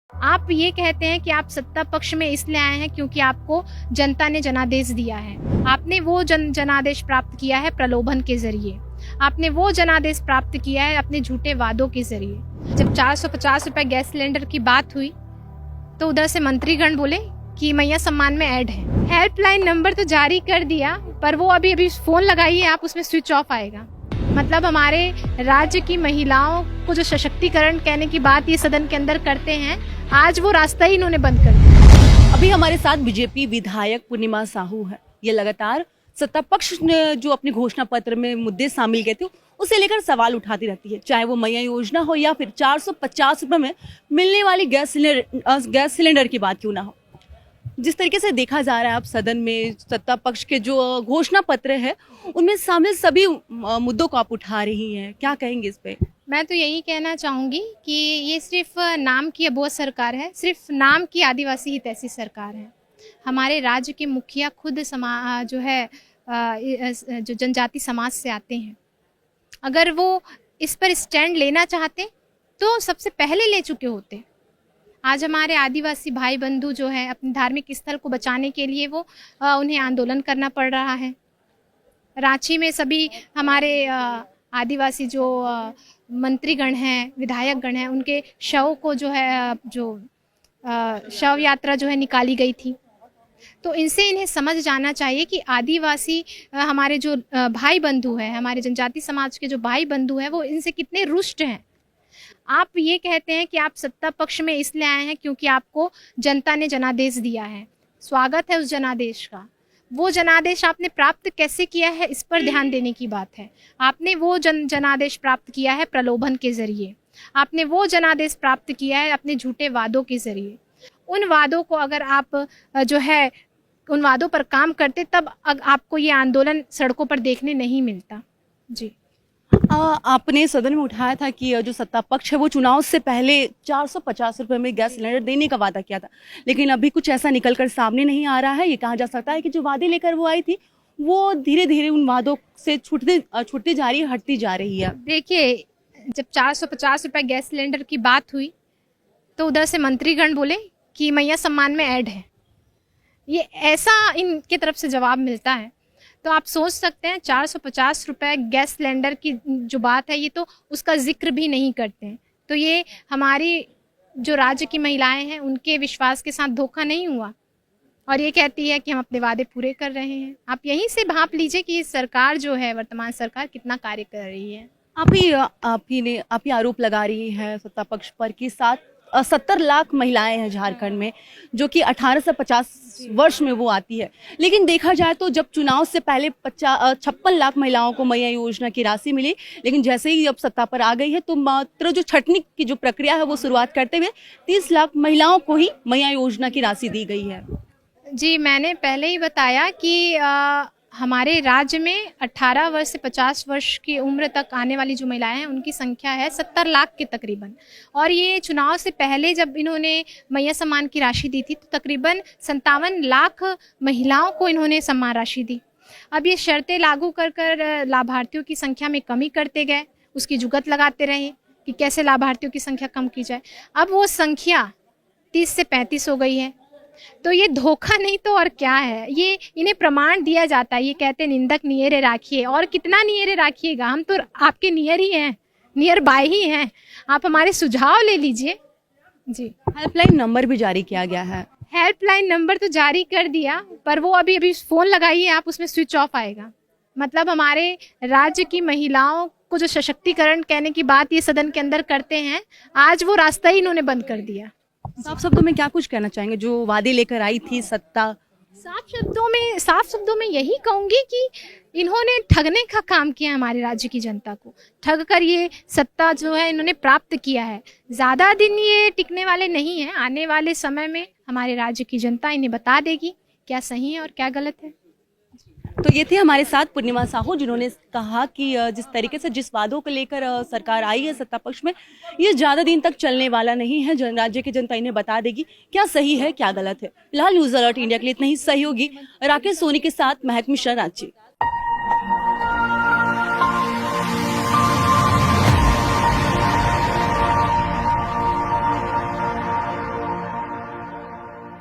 आप ये कहते हैं कि आप सत्ता पक्ष में इसलिए आए हैं क्योंकि आपको जनता ने जनादेश दिया है। आपने वो जनादेश प्राप्त किया है प्रलोभन के जरिए। आपने वो जनादेश प्राप्त किया है अपने झूठे वादों के जरिए। जब 450 रुपए गैस सिलेंडर की बात हुई तो उधर से मंत्रीगण बोले कि मैया सम्मान में ऐड है। हेल्पलाइन नंबर तो जारी कर दिया, पर वो अभी फोन लगाइए आप, उसमें स्विच ऑफ आएगा। मतलब हमारे राज्य की महिलाओं को जो सशक्तिकरण कहने की बात ये सदन के अंदर करते हैं, आज वो रास्ता ही इन्होंने बंद कर दिया। अभी हमारे साथ बीजेपी विधायक पूर्णिमा साहू है। ये लगातार सत्ता पक्ष ने जो अपने घोषणा पत्र में मुद्दे शामिल किए थे उसे लेकर सवाल उठाती रहती है, चाहे वो मैया योजना हो या फिर 450 रुपए में मिलने वाली गैस सिलेंडर की बात क्यों ना हो। जिस तरीके से देखा जा रहा है अब सदन में सत्ता पक्ष के जो घोषणा पत्र है उनमें शामिल सभी मुद्दों को आप उठा रही हैं, क्या कहेंगे इस पे? मैं तो यही कहना चाहूँगी कि ये सिर्फ नाम की अबोध सरकार है, सिर्फ नाम की आदिवासी हितैषी सरकार है। हमारे राज्य के मुखिया खुद जो जनजाति समाज से आते हैं, अगर वो इस पर स्टैंड लेना चाहते तो सबसे पहले ले चुके होते। आज हमारे आदिवासी भाई बंधु जो है अपने धार्मिक स्थल को बचाने के लिए वो उन्हें आंदोलन करना पड़ रहा है। रांची में सभी हमारे आदिवासी जो मंत्रीगण हैं, विधायकगण हैं, उनके शव को शव यात्रा जो है निकाली गई थी। तो इनसे इन्हें समझ जाना चाहिए कि आदिवासी हमारे जो भाई बंधु हैं, हमारे जनजाति समाज के जो भाई बंधु हैं, वो इनसे कितने रुष्ट हैं। आप ये कहते हैं कि आप सत्ता पक्ष में इसलिए आए हैं क्योंकि आपको जनता ने जनादेश दिया है। स्वागत है उस जनादेश का। वो जनादेश आपने प्राप्त कैसे किया है, इस पर ध्यान देने की बात है। आपने वो जनादेश प्राप्त किया है प्रलोभन के जरिए। आपने वो जनादेश प्राप्त किया है अपने झूठे वादों के जरिए। उन वादों को अगर आप उन वादों पर काम करते, तब आपको ये आंदोलन सड़कों पर देखने नहीं मिलता। जी। आपने सदन में उठाया था कि जो सत्ता पक्ष है वो चुनाव से पहले 450 रुपए में गैस सिलेंडर देने का वादा किया था, लेकिन अभी कुछ ऐसा निकलकर सामने नहीं आ रहा है। ये कहा जा सकता है कि जो वादे लेकर वो आई थी वो धीरे धीरे उन वादों से छूटती जा रही है, हटती जा रही है। देखिए, जब 450 रुपए गैस सिलेंडर की बात हुई तो उधर से मंत्रीगण बोले कि मैया सम्मान में ऐड है। ये ऐसा इनके तरफ से जवाब मिलता है। तो आप सोच सकते हैं 450 रुपए गैस सिलेंडर की जो बात है, ये तो उसका जिक्र भी नहीं करते हैं। तो ये हमारी जो राज्य की महिलाएं हैं उनके विश्वास के साथ धोखा नहीं हुआ, और ये कहती है कि हम अपने वादे पूरे कर रहे हैं। आप यहीं से भांप लीजिए कि सरकार जो है, वर्तमान सरकार कितना कार्य कर रही है। आप ही आरोप लगा रही है सत्ता पक्ष पर कि 70 लाख महिलाएं हैं झारखंड में, जो कि 18 से 50 वर्ष में वो आती है। लेकिन देखा जाए तो जब चुनाव से पहले 56 लाख महिलाओं को मैया योजना की राशि मिली, लेकिन जैसे ही अब सत्ता पर आ गई है तो मात्र जो छटनी की जो प्रक्रिया है वो शुरुआत करते हुए 30 लाख महिलाओं को ही मैया योजना की राशि दी गई है। जी, मैंने पहले ही बताया कि हमारे राज्य में 18 वर्ष से 50 वर्ष की उम्र तक आने वाली जो महिलाएं हैं उनकी संख्या है 70 लाख के तकरीबन। और ये चुनाव से पहले जब इन्होंने मैया सम्मान की राशि दी थी तो तकरीबन 57 लाख महिलाओं को इन्होंने सम्मान राशि दी। अब ये शर्तें लागू कर लाभार्थियों की संख्या में कमी करते गए, उसकी जुगत लगाते रहे कि कैसे लाभार्थियों की संख्या कम की जाए। अब वो संख्या 30 से 35 हो गई है। तो ये धोखा नहीं तो और क्या है। ये इन्हें प्रमाण दिया जाता है। ये कहते हैं निंदक नियरे राखिए, और कितना नियरे राखिएगा, हम तो आपके नियर ही हैं, नियर बाय ही हैं। आप हमारे सुझाव ले लीजिए। जी। हेल्पलाइन नंबर भी जारी किया गया है। हेल्पलाइन नंबर तो जारी कर दिया, पर वो अभी फोन लगाइए आप, उसमें स्विच ऑफ आएगा। मतलब हमारे राज्य की महिलाओं को जो सशक्तिकरण कहने की बात ये सदन के अंदर करते हैं, आज वो रास्ता ही इन्होंने बंद कर दिया। साफ शब्दों में क्या कुछ कहना चाहेंगे जो वादे लेकर आई थी सत्ता? साफ शब्दों में यही कहूंगी कि इन्होंने ठगने का काम किया हमारे राज्य की जनता को। ठग कर ये सत्ता जो है इन्होंने प्राप्त किया है। ज़्यादा दिन ये टिकने वाले नहीं हैं। आने वाले समय में हमारे राज्य की जनता इन्हें बता देगी क्या सही है और क्या गलत है। तो ये थे हमारे साथ पूर्णिमा साहू, जिन्होंने कहा कि जिस तरीके से जिस वादों को लेकर सरकार आई है सत्ता पक्ष में, ये ज़्यादा दिन तक चलने वाला नहीं है। राज्य की जनता इन्हें बता देगी क्या सही है क्या गलत है। फिलहाल न्यूज़ अलर्ट इंडिया के लिए इतना ही। सहयोगी राकेश सोनी के साथ महक मिश्रा, रांची।